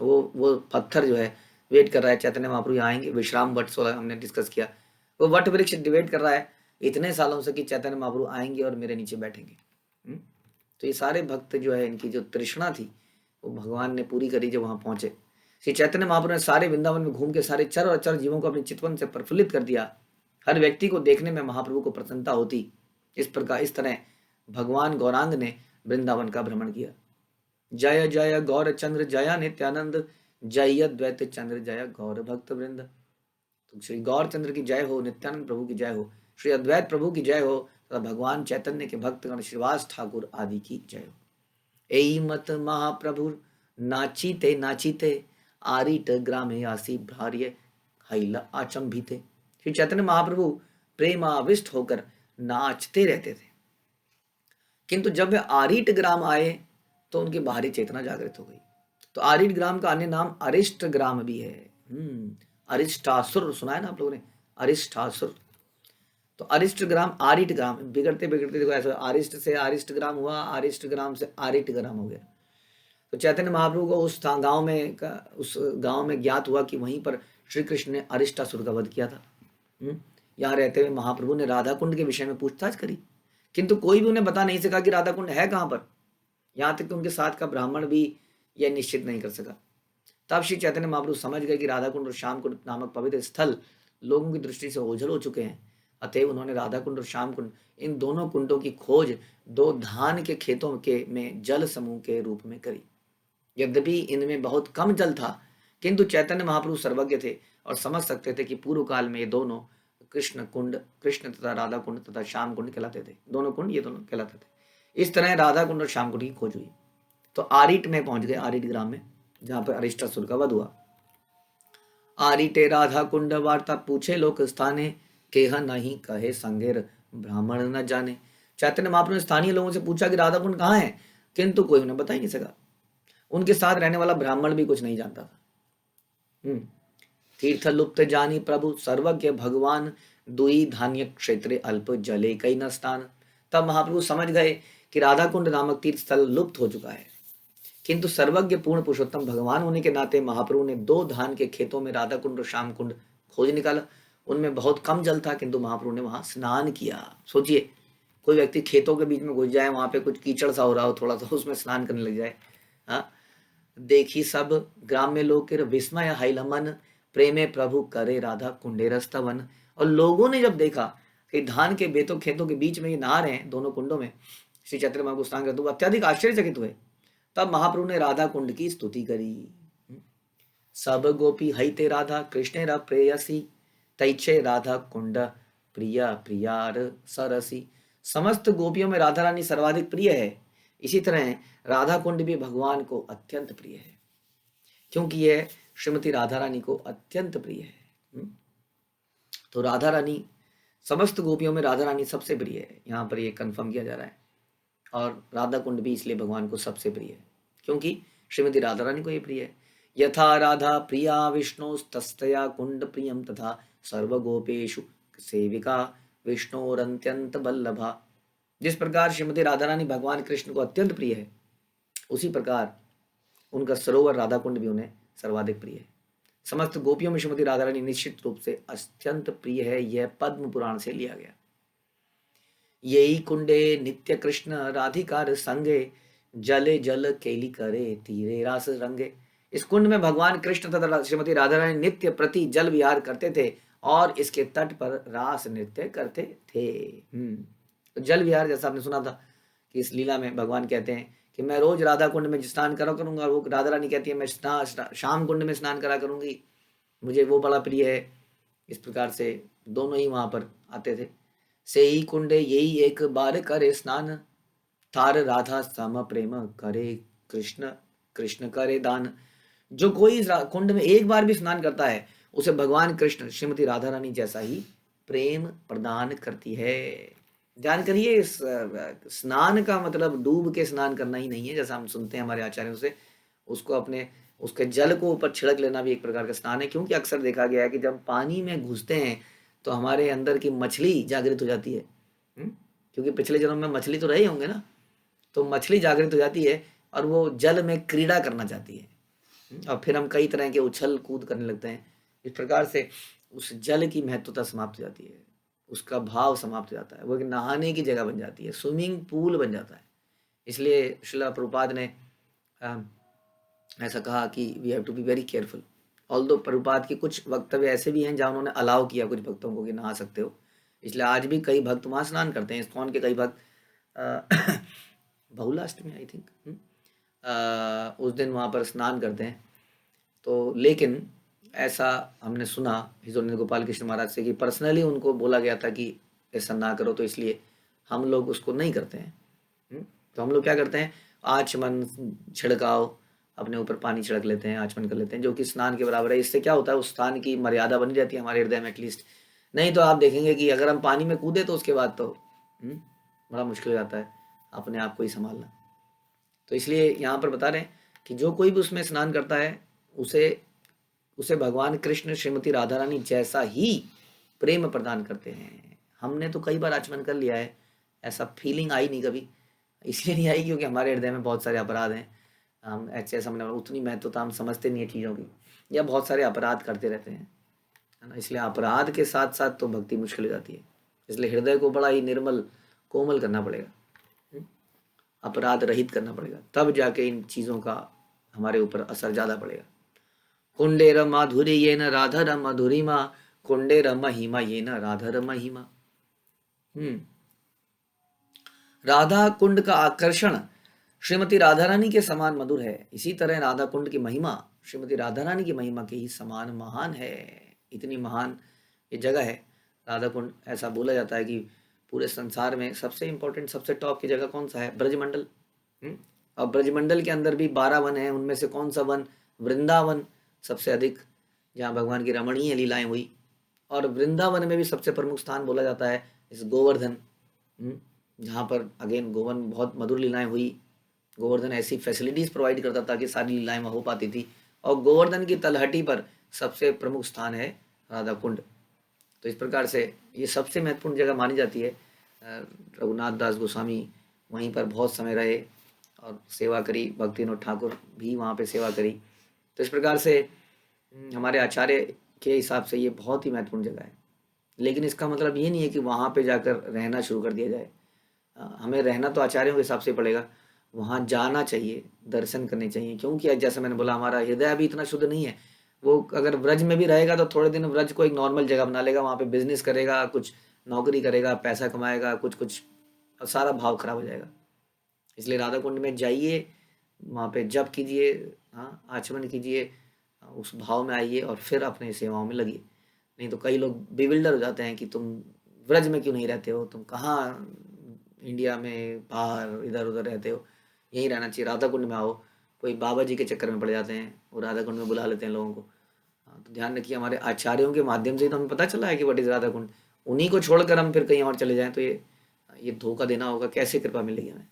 वो पत्थर जो है वेट कर रहा है चैतन्य महाप्रभु आएंगे। विश्राम वट 16 हमने डिस्कस किया, वो वट वृक्ष वेट कर रहा है इतने सालों से कि चैतन्य महाप्रभु आएंगे और मेरे नीचे बैठेंगे। तो ये सारे भक्त जो है, इनकी जो तृष्णा थी वो भगवान ने पूरी करी जब वहां पहुंचे। श्री चैतन्य महाप्रभु ने सारे वृंदावन में घूम के सारे चर और अचर जीवों को अपनी चितवन से प्रफुल्लित कर दिया। हर व्यक्ति को देखने में महाप्रभु को प्रसन्नता होती। इस तरह भगवान गौरांग ने वृंदावन का भ्रमण किया। जय जय गौर चंद्र जया नित्यानंद, जय अद्वैत चंद्र जय गौर भक्त वृंद। तो श्री गौर चंद्र की जय हो, नित्यानंद प्रभु की जय हो, श्री अद्वैत प्रभु की जय हो, तथा भगवान चैतन्य के भक्तगण श्रीवास ठाकुर आदि की जय हो। एई मत महाप्रभु नाचीते नाचीते आरिट ग्रामे आसी भार्य हैल आचंभिते। श्री चैतन्य महाप्रभु प्रेमाविष्ट होकर नाचते रहते थे, किंतु जब वे आरिट ग्राम आए तो उनकी बाहरी चेतना जागृत हो गई। तो आरिट ग्राम का अन्य नाम अरिष्ट ग्राम भी है। अरिष्टासुर सुना है ना आप लोगों ने, अरिष्टासुर। तो अरिष्ट ग्राम, आरिट ग्राम, बिगड़ते बिगड़ते देखो ऐसा, अरिष्ट से अरिष्ट ग्राम हुआ, अरिष्ट ग्राम से आरिट ग्राम हो गया। तो चैतन्य महाप्रभु को उस गांव में ज्ञात हुआ कि वहीं पर श्री कृष्ण ने अरिष्टासुर का वध किया था। यहाँ रहते हुए महाप्रभु ने राधा कुंड के विषय में पूछताछ करी, किंतु कोई भी उन्हें बता नहीं सका कि राधा कुंड है कहाँ पर। यहाँ तक कि उनके साथ का ब्राह्मण भी यह निश्चित नहीं कर सका। तब श्री चैतन्य महाप्रभु समझ गए कि राधा कुंड और श्याम कुंड नामक पवित्र स्थल लोगों की दृष्टि से ओझल हो चुके हैं। अतएव उन्होंने राधा कुंड और श्याम कुंड, इन दोनों कुंडों की खोज 2 धान के खेतों के में जल समूह के रूप में करी। यद्यपि इनमें बहुत कम जल था, किंतु चैतन्य महाप्रभु सर्वज्ञ थे और समझ सकते थे कि पूर्व काल में ये दोनों कृष्ण तथा राधा कुंड तथा श्याम कुंड कहलाते थे। दोनों कुंड ये दोनों कहलाते थे। इस तरह राधा कुंड और श्याम कुंड की खोज हुई। तो आरिट में पहुंच गए, आरिट ग्राम में, जहां पर अरिष्टासुर का वध हुआ। आरिटे राधा कुंड वार्ता पूछे लोक स्थाने, केह नहीं कहे संगेर ब्राह्मण न जाने। चैतन्य महाप्रभु ने स्थानीय लोगों से पूछा कि राधा कुंड कहाँ है, किंतु कोई उन्हें बता ही नहीं सका। उनके साथ रहने वाला ब्राह्मण भी कुछ नहीं जानता था। तीर्थ लुप्त जानी प्रभु सर्वज्ञ भगवान, दुई धान्य क्षेत्र अल्प जले कई न स्थान। तब महाप्रभु समझ गए कि राधा कुंड नामक तीर्थ स्थल लुप्त हो चुका है, किंतु सर्वज्ञ पूर्ण पुरुषोत्तम भगवान होने के नाते महाप्रभु ने 2 धान के खेतों में राधा कुंड और श्याम कुंड खोज निकाला। उनमें बहुत कम जल था, किंतु महाप्रभु ने वहां स्नान किया। सोचिए, कोई व्यक्ति खेतों के बीच में घुस जाए, वहां पे कुछ कीचड़ सा हो रहा हो थोड़ा सा, उसमें स्नान करने लग जाए। हाँ, देखी सब ग्राम में लोग विस्मय हाइलमन, प्रेमे प्रभु करे राधा कुंडे रस्तवन। और लोगों ने जब देखा कि धान के बेतों खेतों के बीच में ये नहा रहे हैं दोनों कुंडों में, श्री चैतन्य महाप्रभु स्नान करते हुए अत्यधिक आश्चर्यचकित हुए। तब महाप्रभु ने राधा कुंड की स्तुति करी। सब गोपी हईते राधा कृष्णेरा प्रेयसी, तैचे राधा कुंड प्रिया प्रियार सरसी। समस्त गोपियों में राधा रानी सर्वाधिक प्रिय है। इसी तरह राधा कुंड भी भगवान को अत्यंत प्रिय है, क्योंकि यह श्रीमती राधा रानी को अत्यंत प्रिय है। तो राधा रानी, समस्त गोपियों में राधा रानी सबसे प्रिय है, यहाँ पर यह कंफर्म किया जा रहा है। और राधा कुंड भी इसलिए भगवान को सबसे प्रिय है क्योंकि श्रीमती राधा रानी को ये प्रिय है। यथा राधा प्रिया विष्णु तस्तया कुंड प्रियम, तथा सर्वगोपेषु सेविका विष्णुरत्यंत बल्लभा। जिस प्रकार श्रीमती राधा रानी भगवान कृष्ण को अत्यंत प्रिय है, उसी प्रकार उनका सरोवर राधा कुंड भी उन्हें सर्वाधिक प्रिय है। समस्त गोपियों में श्रीमती राधा रानी निश्चित रूप से अत्यंत प्रिय है। यह पद्म पुराण से लिया गया। यही कुंडे नित्य कृष्ण राधिकार संगे, जले जल केली करे तीरे रास रंगे। इस कुंड में भगवान कृष्ण तथा श्रीमती राधा रानी नित्य प्रति जल विहार करते थे और इसके तट पर रास नृत्य करते थे। तो जल विहार जैसा आपने सुना था कि इस लीला में भगवान कहते हैं कि मैं रोज राधा कुंड में स्नान करा करूंगा, और वो राधा रानी कहती है मैं शाम कुंड में स्नान करा करूंगी, मुझे वो बड़ा प्रिय है। इस प्रकार से दोनों ही वहां पर आते थे। से ही कुंडे यही एक बार करे स्नान, थार राधा सम प्रेम करे कृष्ण, कृष्ण करे दान। जो कोई इस कुंड में एक बार भी स्नान करता है उसे भगवान कृष्ण श्रीमती राधा रानी जैसा ही प्रेम प्रदान करती है। ध्यान करिए, इस स्नान का मतलब डूब के स्नान करना ही नहीं है जैसा हम सुनते हैं हमारे आचार्यों से। उसको अपने उसके जल को ऊपर छिड़क लेना भी एक प्रकार का स्नान है, क्योंकि अक्सर देखा गया है कि जब पानी में घुसते हैं तो हमारे अंदर की मछली जागृत हो जाती है। क्योंकि पिछले जन्म में मछली तो रहे होंगे ना, तो मछली जागृत हो जाती है और वो जल में क्रीड़ा करना चाहती है। और फिर हम कई तरह के उछल कूद करने लगते हैं। इस प्रकार से उस जल की महत्वता समाप्त हो जाती है, उसका भाव समाप्त हो जाता है, वो एक नहाने की जगह बन जाती है, स्विमिंग पूल बन जाता है। इसलिए श्रील प्रभुपाद ने ऐसा कहा कि we have to be very careful. Although Prabhupada के कुछ वक्तव्य ऐसे भी हैं जहाँ उन्होंने अलाउ किया कुछ भक्तों को कि नहा सकते हो, इसलिए आज भी कई भक्त वहाँ स्नान करते हैं। इस्कॉन के कई भक्त बहुलाष्टमी आई थिंक उस दिन वहाँ पर स्नान करते हैं। तो लेकिन ऐसा हमने सुना हिजोर गोपाल कृष्ण महाराज से कि पर्सनली उनको बोला गया था कि ऐसा ना करो, तो इसलिए हम लोग उसको नहीं करते हैं। तो हम लोग क्या करते हैं, आचमन छिड़काव, अपने ऊपर पानी छिड़क लेते हैं, आचमन कर लेते हैं, जो कि स्नान के बराबर है। इससे क्या होता है, उस स्थान की मर्यादा बनी रहती है हमारे हृदय में एटलीस्ट। नहीं तो आप देखेंगे कि अगर हम पानी में कूदे तो उसके बाद तो बड़ा मुश्किल हो जाता है अपने आप को ही संभालना। तो इसलिए यहाँ पर बता रहे हैं कि जो कोई भी उसमें स्नान करता है उसे उसे भगवान कृष्ण श्रीमती राधा रानी जैसा ही प्रेम प्रदान करते हैं। हमने तो कई बार आचमन कर लिया है, ऐसा फीलिंग आई नहीं कभी। इसलिए नहीं आई क्योंकि हमारे हृदय में बहुत सारे अपराध हैं। हम ऐसे हमने उतनी महत्वता हम समझते नहीं है चीज़ों की, या बहुत सारे अपराध करते रहते हैं, है ना। इसलिए अपराध के साथ साथ तो भक्ति मुश्किल हो जाती है। इसलिए हृदय को बड़ा ही निर्मल कोमल करना पड़ेगा, अपराध रहित करना पड़ेगा, तब जाके इन चीज़ों का हमारे ऊपर असर ज़्यादा पड़ेगा। कुंडेर माधुरी ये न राधर मधुरिमा, कुंडेर महिमा ये न राधर महिमा। राधा कुंड का आकर्षण श्रीमती राधा रानी के समान मधुर है, इसी तरह राधा कुंड की महिमा श्रीमती राधा रानी की महिमा के ही समान महान है। इतनी महान ये जगह है राधा कुंड। ऐसा बोला जाता है कि पूरे संसार में सबसे इम्पोर्टेंट सबसे टॉप की जगह कौन सा है, ब्रजमंडल। और ब्रजमंडल के अंदर भी 12 वन है, उनमें से कौन सा वन, वृंदावन सबसे अधिक, जहाँ भगवान की रमणीय लीलाएं हुई। और वृंदावन में भी सबसे प्रमुख स्थान बोला जाता है इस गोवर्धन, जहाँ पर अगेन गोवन बहुत मधुर लीलाएं हुई। गोवर्धन ऐसी फैसिलिटीज़ प्रोवाइड करता था कि सारी लीलाएं वहाँ हो पाती थी। और गोवर्धन की तलहटी पर सबसे प्रमुख स्थान है राधा कुंड। तो इस प्रकार से ये सबसे महत्वपूर्ण जगह मानी जाती है। रघुनाथ दास गोस्वामी वहीं पर बहुत समय रहे और सेवा करी, भक्ति विनोद ठाकुर भी वहाँ पे सेवा करी। तो इस प्रकार से हमारे आचार्य के हिसाब से ये बहुत ही महत्वपूर्ण जगह है। लेकिन इसका मतलब ये नहीं है कि वहाँ पे जाकर रहना शुरू कर दिया जाए। हमें रहना तो आचार्यों के हिसाब से पड़ेगा, वहाँ जाना चाहिए, दर्शन करने चाहिए, क्योंकि जैसे मैंने बोला हमारा हृदय अभी इतना शुद्ध नहीं है। वो अगर व्रज में भी रहेगा तो थोड़े दिन व्रज को एक नॉर्मल जगह बना लेगा, वहाँ पे बिजनेस करेगा, कुछ नौकरी करेगा, पैसा कमाएगा, कुछ सारा भाव खराब हो जाएगा। इसलिए राधा कुंड में जाइए, वहाँ पे जप कीजिए, हाँ आचमन कीजिए, उस भाव में आइए और फिर अपने सेवाओं में लगिए। नहीं तो कई लोग बिविल्डर हो जाते हैं कि तुम व्रज में क्यों नहीं रहते हो, तुम कहाँ इंडिया में बाहर इधर उधर रहते हो, यहीं रहना चाहिए, राधा कुंड में आओ। कोई बाबा जी के चक्कर में पड़ जाते हैं, वो राधा कुंड में बुला लेते हैं लोगों को। हाँ, तो ध्यान रखिए, हमारे आचार्यों के माध्यम से ही तो हमें पता चला है कि व्हाट इज़ राधा कुंड। उन्हीं को छोड़कर हम फिर कहीं और चले जाएं तो ये धोखा देना होगा, कैसे कृपा मिलेगी हमें।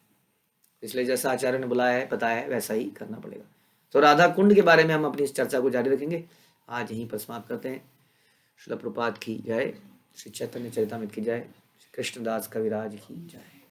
इसलिए जैसा आचार्य ने बुलाया है बताया है वैसा ही करना पड़ेगा। तो राधा कुंड के बारे में हम अपनी इस चर्चा को जारी रखेंगे। आज यहीं पर समाप्त करते हैं। श्रील प्रभुपाद की जय, श्री चैतन्य चरितामृत की जय, श्री कृष्णदास कविराज की जय।